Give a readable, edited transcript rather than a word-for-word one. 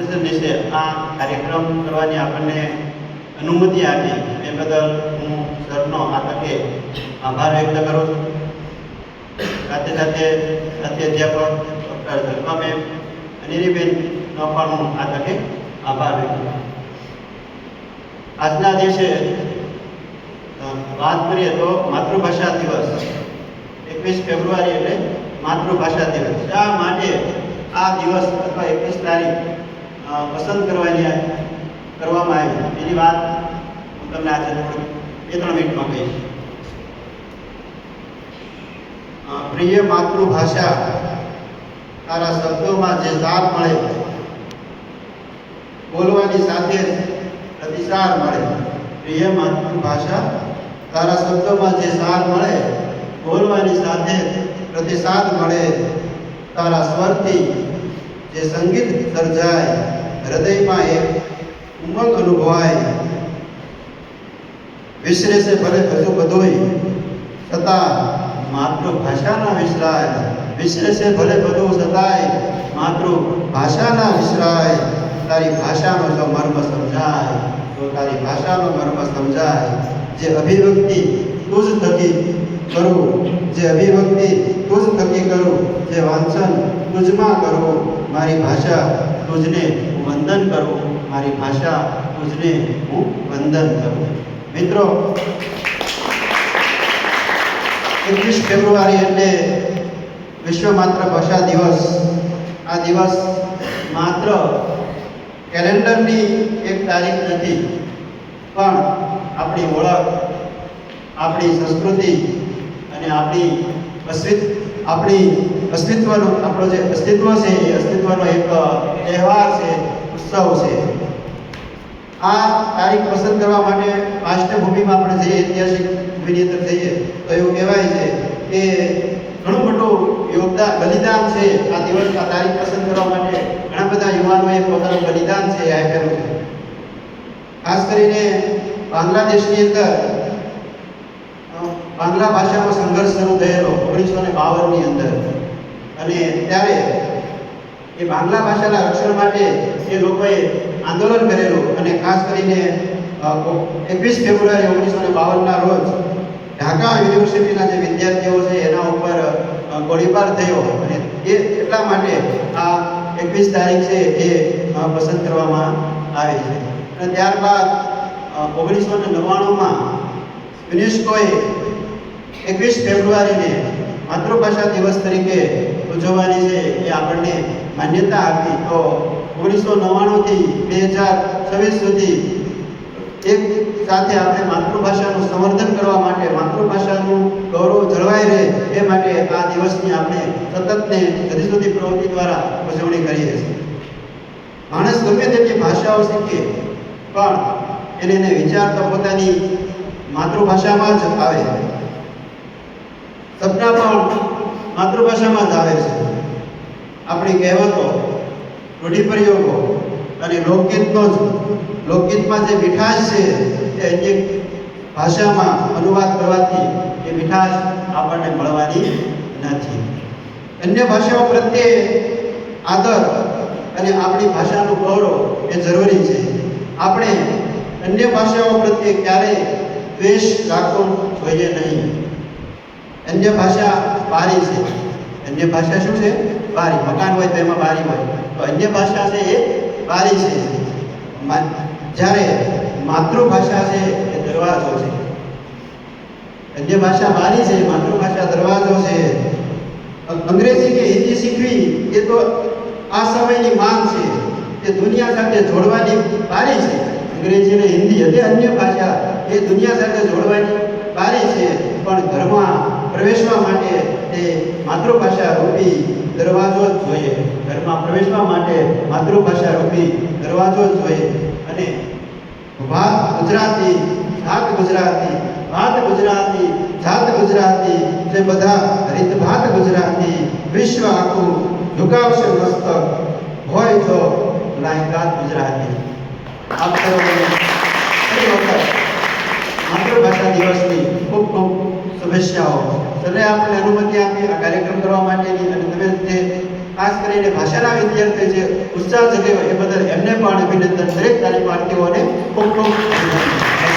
વિસર્જન વિશે આ કાર્યક્રમ કરવાની આપણને અનુમતિ આપી એ બદલ હું સરનો આ તકે આભાર વ્યક્ત કરું છું. સાથે સાથે અધ્યાપક ડૉક્ટર જલ્પાબેન અનિરીબેનનો પણ હું આ તકે આભાર વ્યક્ત કરું. આજના દિવસે વાત કરીએ તો માતૃભાષા દિવસ 21 ફેબ્રુઆરી એટલે માતૃભાષા દિવસ. શા માટે આ દિવસ અથવા 21 તારીખ પસંદ કરવામાં આવી એની વાત હું તમને આજે 2-3 મિનિટમાં કહીશ. પ્રિય માતૃભાષા તારા શબ્દોમાં જે સાર મળે, બોલવાની સાથે પ્રતિસાદ મળે. પ્રિય માતૃભાષા તારા શબ્દોમાં જે સાર મળે, બોલવાની સાથે પ્રતિસાદ મળે. તારા સ્વરથી જે સંગીત સર્જાય, હૃદયમાં એક ઉમંગ અનુભવાય. વિસરે છે ભલે હજુ બધુંય, છતાં માતૃભાષાના વિસરાય. વિસરે છે ભલે બધું છતાંય માતૃભાષાના વિસરાય. તારી ભાષાનો જો મર્મ સમજાય, તો તારી ભાષાનો મર્મ સમજાય. જે અભિવ્યક્તિ તુજ થકી કરું, જે અભિવ્યક્તિ તુજ થકી કરું, જે વાંચન તુજમાં કરું. મારી ભાષા તુજને હું વંદન કરું, મારી ભાષા તુજને હું વંદન કરું. મિત્રો, 21 ફેબ્રુઆરી એટલે વિશ્વ માતૃભાષા દિવસ. આ દિવસ માત્ર કેલેન્ડરની એક તારીખ નથી, પણ આપણી ઓળખ, આપણી સંસ્કૃતિ અને આપણી અસ્તિત્વનો આપણો જે અસ્તિત્વ છે એ અસ્તિત્વનો એક તહેવાર છે, ઉત્સવ છે. આ તારીખ પસંદ કરવા માટે પાર્શ્વભૂમિમાં આપણે જઈએ, ઐતિહાસિક ભૂમિની અંદર જઈએ તો એવું કહેવાય છે કે ઘણું મોટું બલિદાન છે. આ દિવસ, આ તારીખ પસંદ કરવા માટે ઘણા બધા યુવાનોએ પોતાનું બલિદાન છે આપેલું છે. ખાસ કરીને બાંગ્લાદેશની અંદર બાંગ્લા ભાષાનો સંઘર્ષ શરૂ થયેલો 1952ની અંદર, અને ત્યારે એ બાંગ્લા ભાષાના રક્ષણ માટે એ લોકોએ આંદોલન કરેલું. અને ખાસ કરીને 21 ફેબ્રુઆરી 1952ના રોજ ઢાકા યુનિવર્સિટીના જે વિદ્યાર્થીઓ છે એના ઉપર ગોળીબાર થયો, અને એ એટલા માટે આ 21 તારીખ છે એ પસંદ કરવામાં આવી છે. અને ત્યારબાદ 1999માં યુનેસ્કોએ 21 ફેબ્રુઆરીને માતૃભાષા દિવસ તરીકે ઉજવવાની છે એ આપણને માન્યતા આપી. તો 1999થી 2026 સુધી એક સાથે આપણે માતૃભાષાનું સંવર્ધન કરવા માટે, માતૃભાષાનું ગૌરવ જળવાઈ રહે એ માટે આ દિવસની આપણે સતતને જુદી જુદી પ્રવૃત્તિ દ્વારા ઉજવણી કરીએ છીએ. માણસ ગમે તેટલી ભાષાઓ શીખે, પણ એને વિચાર તો પોતાની માતૃભાષામાં જ આવે. સપના પણ માતૃભાષામાં જ આવે છે. આપણી કહેવતો, રૂઢિપ્રયોગો અને લોકગીતમાં જે મીઠાશ છે એ અન્ય ભાષામાં અનુવાદ કરવાથી એ મીઠાશ આપણને મળવાની નથી. અન્ય ભાષાઓ પ્રત્યે આદર અને આપણી ભાષાનું ગૌરવ એ જરૂરી છે. આપણે અન્ય ભાષાઓ પ્રત્યે ક્યારેય દ્વેષ રાખવો જોઈએ નહીં. અન્ય ભાષા બારી છે. અન્ય ભાષા શું છે? બારી. મકાન હોય તો એમાં બારી હોય, તો અન્ય ભાષા છે એ બારી છે. જ્યારે માતૃભાષા છે એ દરવાજો છે. અન્ય ભાષા બારી છે, માતૃભાષા દરવાજો છે. અંગ્રેજી કે હિન્દી શીખવી એ તો આ સમયની માંગ છે. એ દુનિયા સાથે જોડવાની બારી છે. અંગ્રેજી અને હિન્દી એટલે અન્ય ભાષા એ દુનિયા સાથે જોડવાની બારી છે. પણ ઘરમાં પ્રવેશવા માટે એ માતૃભાષા રૂપી દરવાજો જ જોઈએ. ઘરમાં પ્રવેશવા માટે માતૃભાષા રૂપી દરવાજો જ જોઈએ. અને વાત ગુજરાતી, જાત ગુજરાતી, વાત ગુજરાતી, જાત ગુજરાતી, જે બધા રીતભાત ગુજરાતી, વિશ્વ આખું ઝુકાવશે મસ્તક, હોય જો લાયકાત ગુજરાતી. આપ સૌને ફરી વખત માતૃભાષા દિવસની ખૂબ ખૂબ શુભેચ્છાઓ. સરે આપણે અનુમતિ આપી આ કાર્યક્રમ કરવા માટેની, અને તમે જે ખાસ કરીને ભાષાના વિદ્યાર્થીઓ જે ઉત્સાહ જગાવ્યો એ બદલ એમને પણ અભિનંદન. દરેક તાલીમાર્થીઓને ખૂબ ખૂબ